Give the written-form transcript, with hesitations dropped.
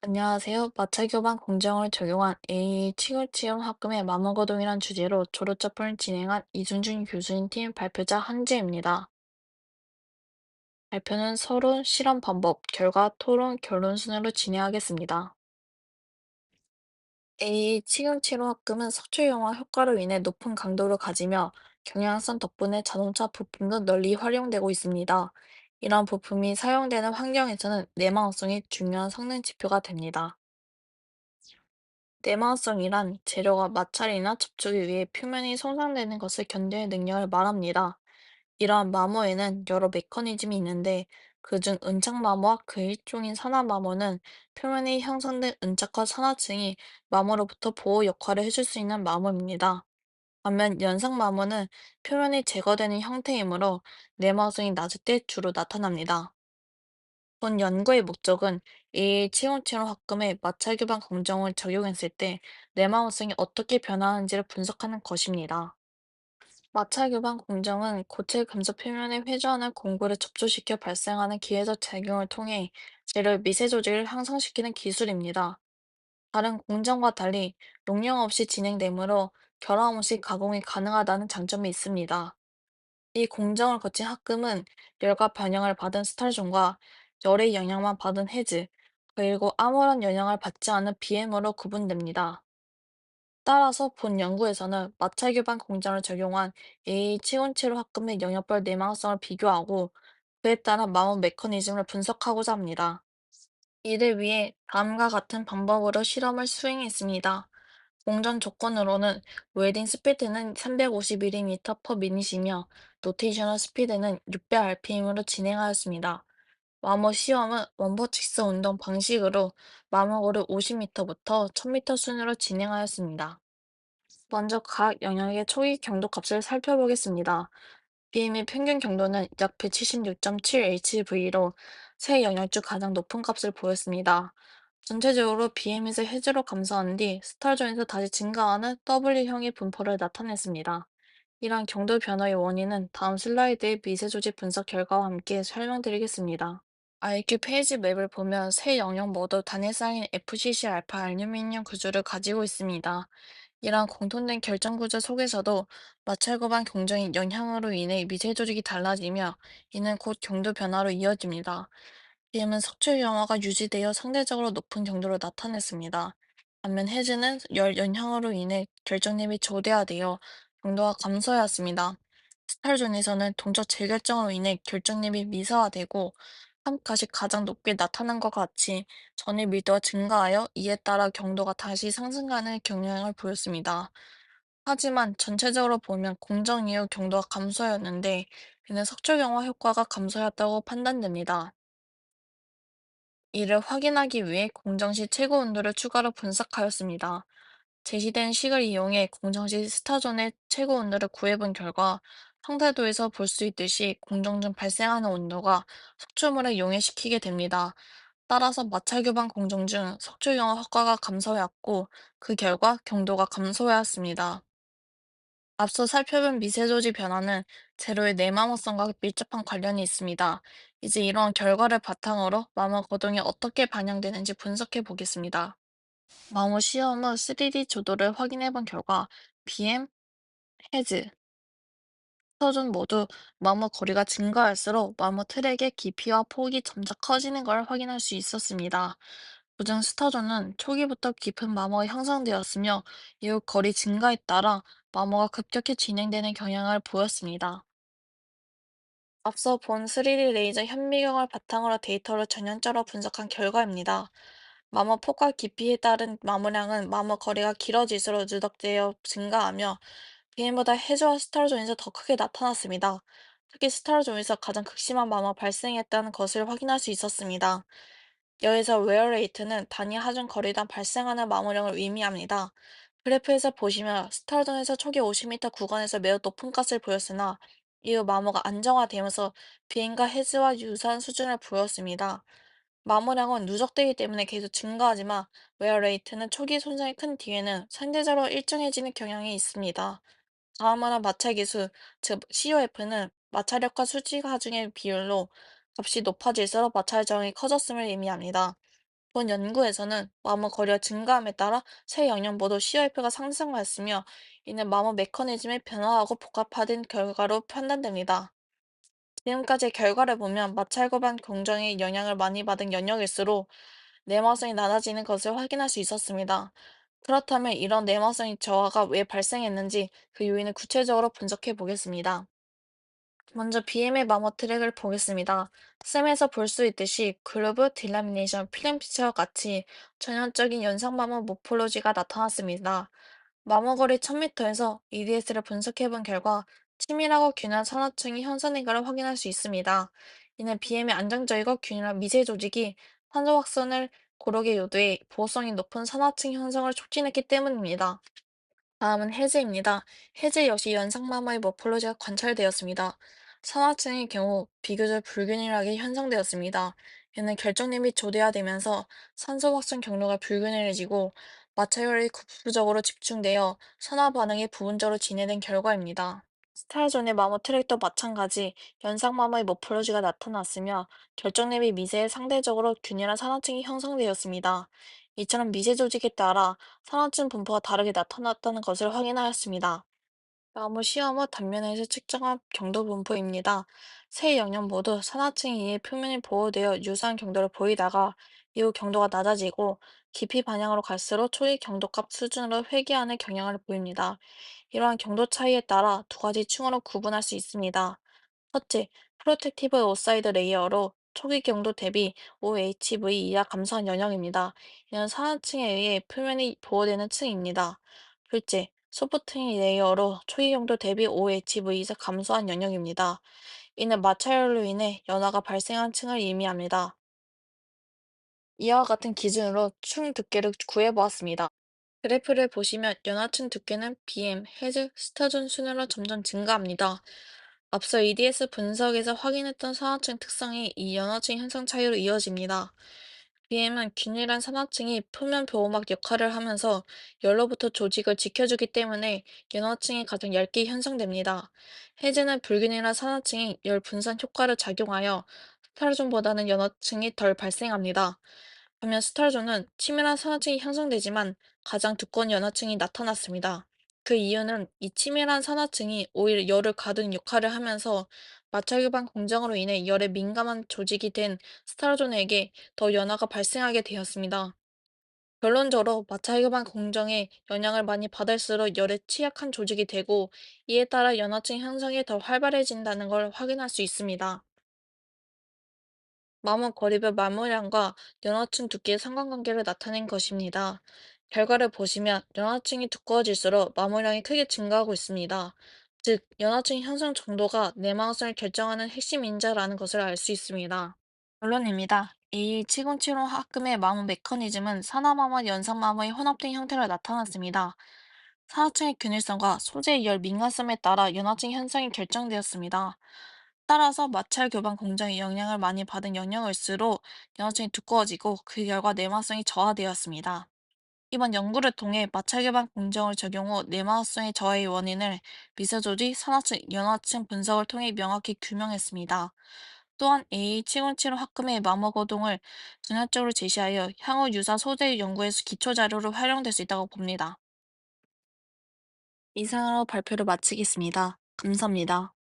안녕하세요. 마찰 교반 공정을 적용한 AI 치골치용 학금의 마모거동이란 주제로 졸업 작품을 진행한 이순준 교수님 팀 발표자 한지입니다. 발표는 서론, 실험 방법, 결과, 토론, 결론 순으로 진행하겠습니다. AI 치경치료 학금은 석초 영화 효과로 인해 높은 강도를 가지며 경향성 덕분에 자동차 부품도 널리 활용되고 있습니다. 이런 부품이 사용되는 환경에서는 내망성이 중요한 성능 지표가 됩니다. 내마성이란 재료가 마찰이나 접촉에 의해 표면이 손상되는 것을 견뎌낼 능력을 말합니다. 이러한 마모에는 여러 메커니즘이 있는데 그중 은착마모와 그 일종인 산화마모는 표면에 형성된 은착과 산화층이 마모로부터 보호 역할을 해줄 수 있는 마모입니다. 반면 연상마모는 표면이 제거되는 형태이므로 내마성이 낮을 때 주로 나타납니다. 본 연구의 목적은 이 치용치료 학금에 마찰 교반 검정을 적용했을 때 뇌마호성이 어떻게 변화하는지를 분석하는 것입니다. 마찰 교반 공정은 고체 금속 표면에 회전하는 공구를 접촉시켜 발생하는 기회적 작용을 통해 재료의 미세 조직을 향상시키는 기술입니다. 다른 공정과 달리 용량 없이 진행되므로 결함 없이 가공이 가능하다는 장점이 있습니다. 이 공정을 거친 합금은 열과 반영을 받은 스탈존과 열의 영향만 받은 해즈, 그리고 아무런 영향을 받지 않은 BM으로 구분됩니다. 따라서 본 연구에서는 마찰 교반 공정을 적용한 AH717 합금의 영역별 내망성을 비교하고 그에 따른 마모 메커니즘을 분석하고자 합니다. 이를 위해 다음과 같은 방법으로 실험을 수행했습니다. 공전 조건으로는 웨딩 스피드는 351m per min이며 노테이셔널 스피드는 600rpm으로 진행하였습니다. 마모 시험은 원버칙스 운동 방식으로 마모고를 50m부터 1000m 순으로 진행하였습니다. 먼저 각 영역의 초기 경도 값을 살펴보겠습니다. BM의 평균 경도는 약 176.7HV로 세 영역 중 가장 높은 값을 보였습니다. 전체적으로 BM에서 해제로 감소한 뒤 스타존에서 다시 증가하는 W형의 분포를 나타냈습니다. 이러한 경도 변화의 원인은 다음 슬라이드의 미세조직 분석 결과와 함께 설명드리겠습니다. IQ 페이지 맵을 보면 세 영역 모두 단일 쌍인 FCC 알파 알루미늄 구조를 가지고 있습니다. 이러한 공통된 결정 구조 속에서도 마찰 고반 경쟁의 영향으로 인해 미세 조직이 달라지며 이는 곧 경도 변화로 이어집니다. BM은 석출 영하가 유지되어 상대적으로 높은 경도로 나타냈습니다. 반면 해즈는 열 영향으로 인해 결정력이 저대화되어 경도가 감소하였습니다. 스탈존에서는 동적 재결정으로 인해 결정력이 미세화되고 함가시 가장 높게 나타난 것 같이 전의 밀도가 증가하여 이에 따라 경도가 다시 상승하는 경향을 보였습니다. 하지만 전체적으로 보면 공정 이후 경도가 감소하였는데 이는 석조경화 효과가 감소하였다고 판단됩니다. 이를 확인하기 위해 공정시 최고 온도를 추가로 분석하였습니다. 제시된 식을 이용해 공정시 스타존의 최고 온도를 구해본 결과 상태도에서 볼 수 있듯이 공정 중 발생하는 온도가 석조물을 용해시키게 됩니다. 따라서 마찰교반 공정 중 석조영하 효과가 감소하였고 그 결과 경도가 감소하였습니다. 앞서 살펴본 미세조지 변화는 재료의 내마모성과 밀접한 관련이 있습니다. 이제 이러한 결과를 바탕으로 마모 거동이 어떻게 반영되는지 분석해 보겠습니다. 마모 시험 후 3D 조도를 확인해 본 결과 BM, 해즈, 스터존 모두 마모 거리가 증가할수록 마모 트랙의 깊이와 폭이 점차 커지는 걸 확인할 수 있었습니다. 부중 스터존은 초기부터 깊은 마모가 형성되었으며 이후 거리 증가에 따라 마모가 급격히 진행되는 경향을 보였습니다. 앞서 본 3D 레이저 현미경을 바탕으로 데이터를 전연자로 분석한 결과입니다. 마모 폭과 깊이에 따른 마모량은 마모 거리가 길어질수록 누적되어 증가하며 비행보다 해저와 스타르존에서 더 크게 나타났습니다. 특히 스타르존에서 가장 극심한 마모가 발생했다는 것을 확인할 수 있었습니다. 여기서 웨어 레이트는 단위 하중 거리당 발생하는 마모량을 의미합니다. 그래프에서 보시면 스타르존에서 초기 50m 구간에서 매우 높은 값을 보였으나 이후 마모가 안정화되면서 비행과 해즈와 유사한 수준을 보였습니다. 마모량은 누적되기 때문에 계속 증가하지만 웨어 레이트는 초기 손상이 큰 뒤에는 상대적으로 일정해지는 경향이 있습니다. 다음으로 마찰 기수, 즉 COF는 마찰력과 수직 하중의 비율로 값이 높아질수록 마찰 저항이 커졌음을 의미합니다. 본 연구에서는 마모 거리가 증가함에 따라 새 영양보도 CRP가 상승하였으며, 이는 마모 메커니즘이 변화하고 복합화된 결과로 판단됩니다. 지금까지 결과를 보면 마찰급한 공정이 영향을 많이 받은 영역일수록 내마성이 낮아지는 것을 확인할 수 있었습니다. 그렇다면 이런 내마성의 저하가 왜 발생했는지 그 요인을 구체적으로 분석해 보겠습니다. 먼저 BM의 마모 트랙을 보겠습니다. 셈에서 볼 수 있듯이 그루브, 딜라미네이션, 필름 피처와 같이 전형적인 연상 마모 모폴로지가 나타났습니다. 마모거리 1000m에서 EDS를 분석해 본 결과 치밀하고 균일한 산화층이 형성된 것을 확인할 수 있습니다. 이는 BM의 안정적이고 균일한 미세 조직이 탄소 확산을 고르게 유도해 보호성이 높은 산화층 형성을 촉진했기 때문입니다. 다음은 해제입니다. 해제 역시 연상마모의 모폴로지가 관찰되었습니다. 산화층의 경우 비교적 불균일하게 형성되었습니다. 이는 결정림이 조대화되면서 산소 확산 경로가 불균일해지고 마찰열이 국부적으로 집중되어 산화 반응이 부분적으로 진행된 결과입니다. 스타일존의 마모 트랙도 마찬가지 연상마모의 모폴로지가 나타났으며 결정림이 미세에 상대적으로 균일한 산화층이 형성되었습니다. 이처럼 미세 조직에 따라 산화층 분포가 다르게 나타났다는 것을 확인하였습니다. 나무 시험 후 단면에서 측정한 경도 분포입니다. 세 영역 모두 산화층 이의 표면이 보호되어 유사한 경도를 보이다가 이후 경도가 낮아지고 깊이 반향으로 갈수록 초기 경도값 수준으로 회귀하는 경향을 보입니다. 이러한 경도 차이에 따라 두 가지 층으로 구분할 수 있습니다. 첫째, 프로텍티브 오사이드 레이어로 초기 경도 대비 OHV 이하 감소한 영역입니다. 이는 산화층에 의해 표면이 보호되는 층입니다. 둘째, 소프트 레이어로 초기 경도 대비 OHV 이하 감소한 영역입니다. 이는 마찰열로 인해 연화가 발생한 층을 의미합니다. 이와 같은 기준으로 층 두께를 구해보았습니다. 그래프를 보시면 연하층 두께는 BM, 헤즈, 스타존 순으로 점점 증가합니다. 앞서 EDS 분석에서 확인했던 산화층 특성이 이 연하층 형성 차이로 이어집니다. BM은 균일한 산화층이 표면 보호막 역할을 하면서 열로부터 조직을 지켜주기 때문에 연하층이 가장 얇게 형성됩니다. 헤즈는 불균일한 산화층이 열 분산 효과를 작용하여 스타존보다는 연하층이 덜 발생합니다. 반면 스타존은 치밀한 산화층이 형성되지만 가장 두꺼운 연하층이 나타났습니다. 그 이유는 이 치밀한 산화층이 오히려 열을 가두는 역할을 하면서 마찰기반 공정으로 인해 열에 민감한 조직이 된 스타존에게 더 연화가 발생하게 되었습니다. 결론적으로 마찰기반 공정에 영향을 많이 받을수록 열에 취약한 조직이 되고 이에 따라 연화층 형성이 더 활발해진다는 걸 확인할 수 있습니다. 마모 거리별 마모량과 연화층 두께의 상관관계를 나타낸 것입니다. 결과를 보시면 연화층이 두꺼워질수록 마모량이 크게 증가하고 있습니다. 즉, 연화층 형성 정도가 내막성을 결정하는 핵심 인자라는 것을 알 수 있습니다. 결론입니다. 이 치곤치로 합금의 마모 메커니즘은 산화마모와 연산마모의 혼합된 형태로 나타났습니다. 산화층의 균일성과 소재의 열 민감성에 따라 연화층 현상이 결정되었습니다. 따라서 마찰 교반 공정에 영향을 많이 받은 영역일수록 연화층이 두꺼워지고 그 결과 내막성이 저하되었습니다. 이번 연구를 통해 마찰 교반 공정을 적용 후 내막성의 저하의 원인을 미세조직, 산화층, 연화층 분석을 통해 명확히 규명했습니다. 또한 A707 학금의 마모거동을 전략적으로 제시하여 향후 유사 소재 연구에서 기초자료로 활용될 수 있다고 봅니다. 이상으로 발표를 마치겠습니다. 감사합니다.